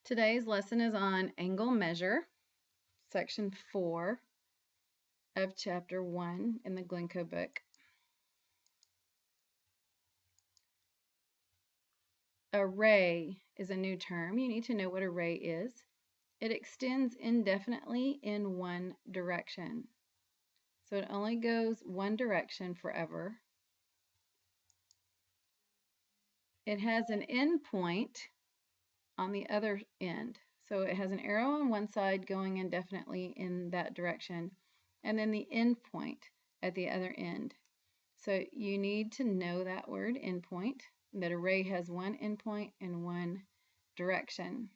Today's lesson is on angle measure, section 4 of chapter 1 in the Glenco book. Array is a new term. You need to know what array is. It extends indefinitely in one direction. So it only goes one direction forever. It has an end point on the other end. So it has an arrow on one side going indefinitely in that direction, and then the end point at the other end. So you need to know that word, endpoint, that array has one endpoint and one direction.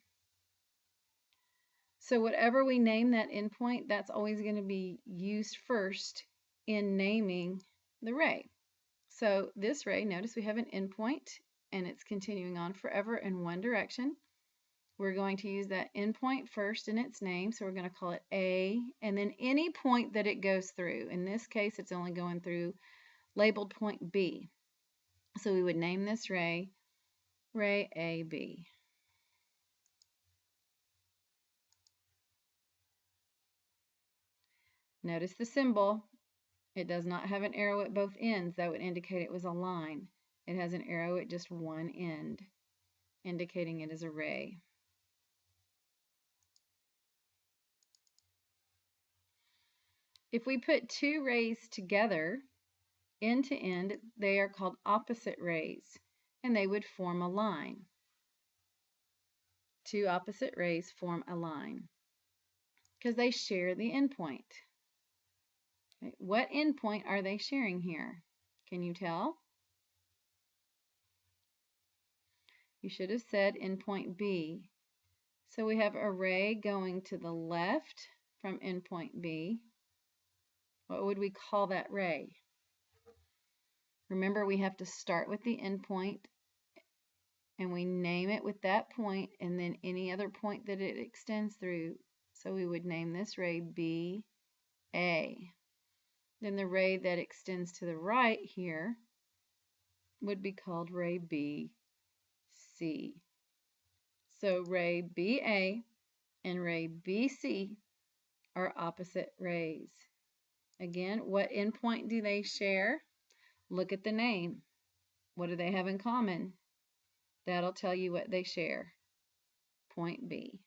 So whatever we name that endpoint, that's always going to be used first in naming the ray. So this ray, notice we have an endpoint and it's continuing on forever in one direction. We're going to use that endpoint first in its name, so we're going to call it A, and then any point that it goes through. In this case, it's only going through labeled point B. So we would name this ray AB. Notice the symbol. It does not have an arrow at both ends. That would indicate it was a line. It has an arrow at just one end, indicating it is a ray. If we put two rays together, end to end, they are called opposite rays, and they would form a line. Two opposite rays form a line because they share the endpoint. Okay. What endpoint are they sharing here? Can you tell? You should have said endpoint B. So we have a ray going to the left from endpoint B. What would we call that ray? Remember, we have to start with the endpoint and we name it with that point and then any other point that it extends through. So we would name this ray BA. Then the ray that extends to the right here would be called ray BC. So ray BA and ray BC are opposite rays. Again, what endpoint do they share? Look at the name. What do they have in common? That'll tell you what they share. Point B.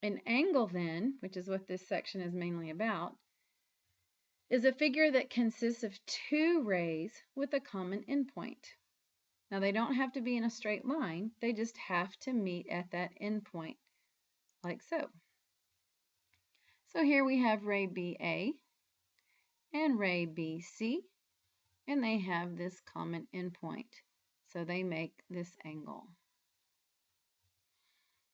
An angle then, which is what this section is mainly about, is a figure that consists of two rays with a common endpoint. Now they don't have to be in a straight line, they just have to meet at that endpoint, like so. So here we have ray BA and ray BC, and they have this common endpoint. So they make this angle.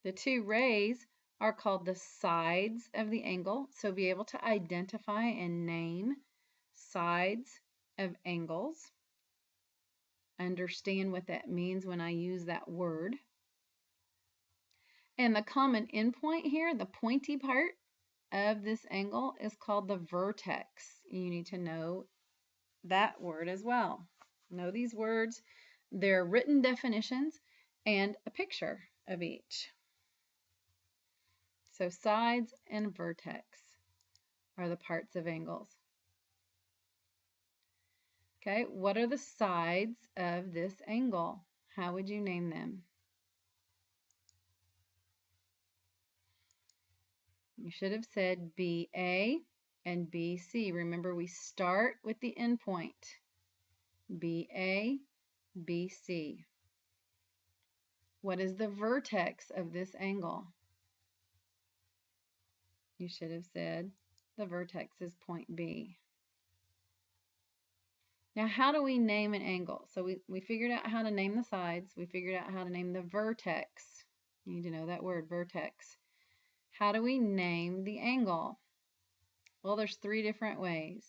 The two rays are called the sides of the angle, so be able to identify and name sides of angles. Understand what that means when I use that word. And the common endpoint here, the pointy part of this angle, is called the vertex. You need to know that word as well. Know these words, their written definitions, and a picture of each. So sides and vertex are the parts of angles. Okay, what are the sides of this angle? How would you name them? You should have said BA and BC. Remember, we start with the endpoint. BA, BC. What is the vertex of this angle? You should have said the vertex is point B. Now, how do we name an angle? So we figured out how to name the sides. We figured out how to name the vertex. You need to know that word, vertex. How do we name the angle? Well, there's three different ways.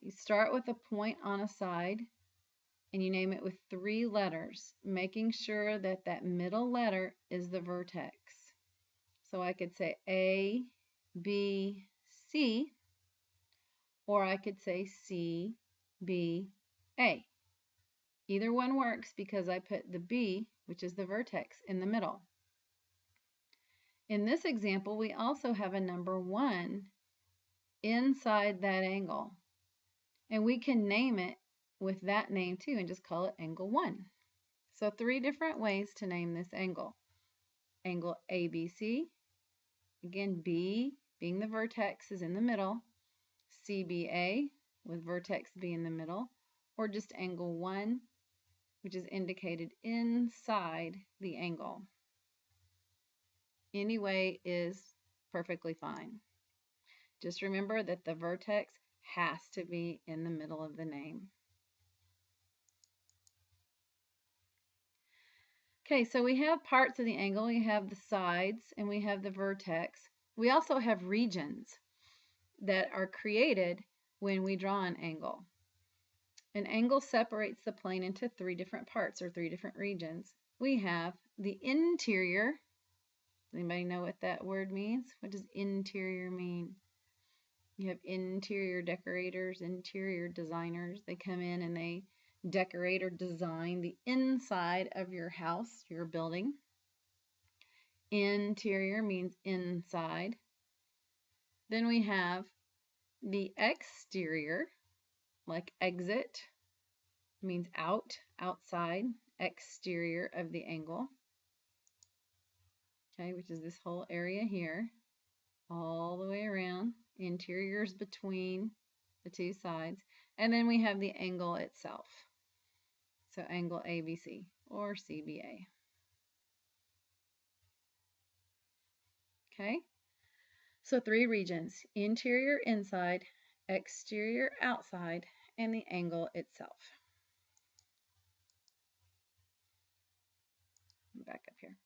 You start with a point on a side, and you name it with three letters, making sure that that middle letter is the vertex. So I could say A, B, C, or I could say C, B, A. Either one works because I put the B, which is the vertex, in the middle. In this example, we also have a number 1 inside that angle. And we can name it with that name too and just call it angle 1. So 3 different ways to name this angle. Angle ABC, again B being the vertex is in the middle, CBA with vertex B in the middle, or just angle 1, which is indicated inside the angle. Any way is perfectly fine. Just remember that the vertex has to be in the middle of the name. Okay, so we have parts of the angle. We have the sides and we have the vertex. We also have regions that are created when we draw an angle. An angle separates the plane into 3 different parts or 3 different regions. We have the interior. Does anybody know what that word means? What does interior mean? You have interior decorators, interior designers. They come in and they decorate or design the inside of your house, your building. Interior means inside. Then we have the exterior, like exit means out, outside, exterior of the angle. Okay, which is this whole area here, all the way around. Interiors between the 2 sides. And then we have the angle itself. So angle ABC or CBA. Okay, so 3 regions: interior inside, exterior outside, and the angle itself. Back up here.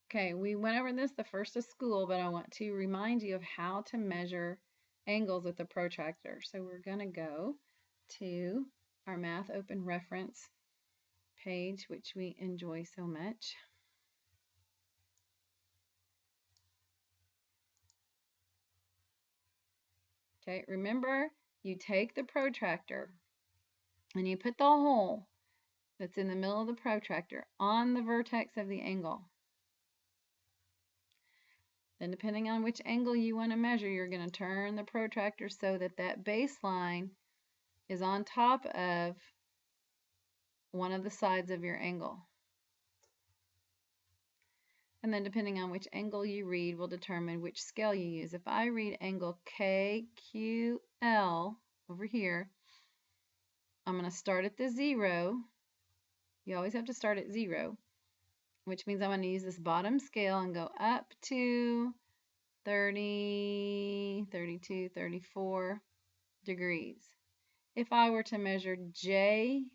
Okay, we went over this the first of school, but I want to remind you of how to measure angles with a protractor. So we're going to go to our Math Open Reference page, which we enjoy so much. Okay, remember, you take the protractor and you put the hole that's in the middle of the protractor on the vertex of the angle. Then depending on which angle you want to measure, you're going to turn the protractor so that that baseline is on top of one of the sides of your angle. And then depending on which angle you read will determine which scale you use. If I read angle KQL over here, I'm going to start at the 0. You always have to start at 0, which means I'm going to use this bottom scale and go up to 30, 32, 34 degrees. If I were to measure JQL,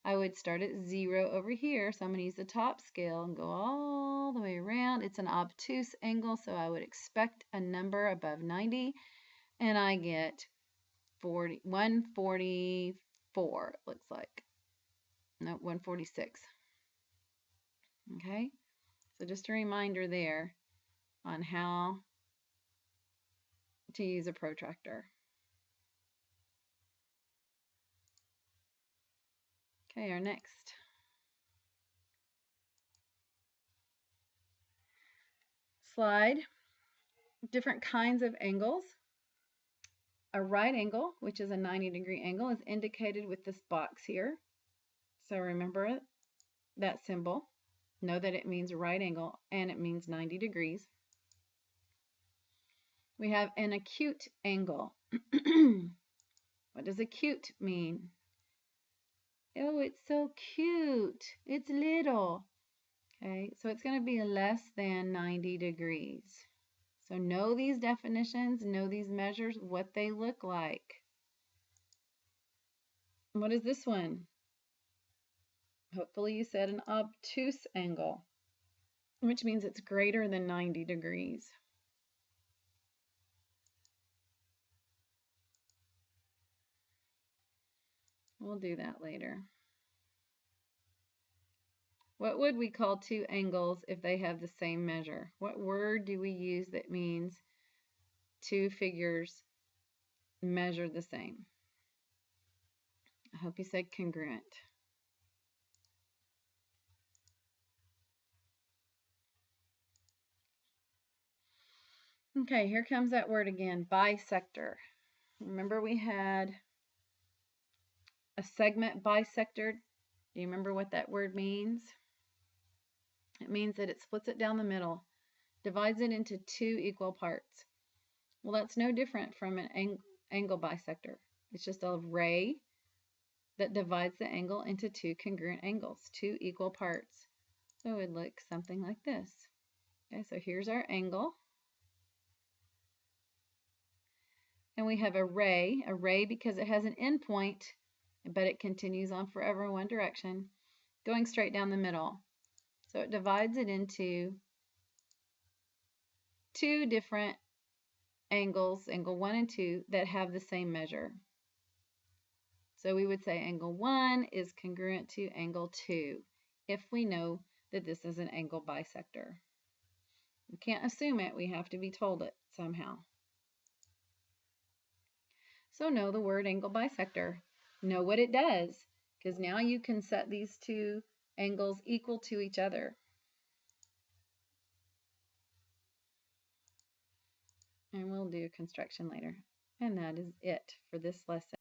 I would start at 0 over here, so I'm going to use the top scale and go all the way around. It's an obtuse angle, so I would expect a number above 90, and I get 144, it looks like. No, 146. Okay, so just a reminder there on how to use a protractor. Okay, our next slide, different kinds of angles. A right angle, which is a 90-degree angle, is indicated with this box here. So remember that symbol. Know that it means right angle and it means 90 degrees. We have an acute angle. What does acute mean? Oh, it's so cute. It's little. Okay, so it's going to be less than 90 degrees. So know these definitions, know these measures, what they look like. What is this one? Hopefully you said an obtuse angle, which means it's greater than 90 degrees. We'll do that later. What would we call 2 angles if they have the same measure? What word do we use that means 2 figures measure the same? hope you said congruent. Okay, here comes that word again, bisector. Remember we had a segment bisector. Do you remember what that word means? It means that it splits it down the middle, divides it into two equal parts. Well, that's no different from an angle bisector. It's just a ray that divides the angle into two congruent angles, two equal parts. So it would look something like this. Okay, so here's our angle. And we have a ray because it has an endpoint, but it continues on forever in one direction, going straight down the middle. So it divides it into two different angles, angle 1 and 2, that have the same measure. So we would say angle 1 is congruent to angle 2 if we know that this is an angle bisector. We can't assume it, we have to be told it somehow. So know the word angle bisector. Know what it does, because now you can set these two angles equal to each other. And we'll do construction later. And that is it for this lesson.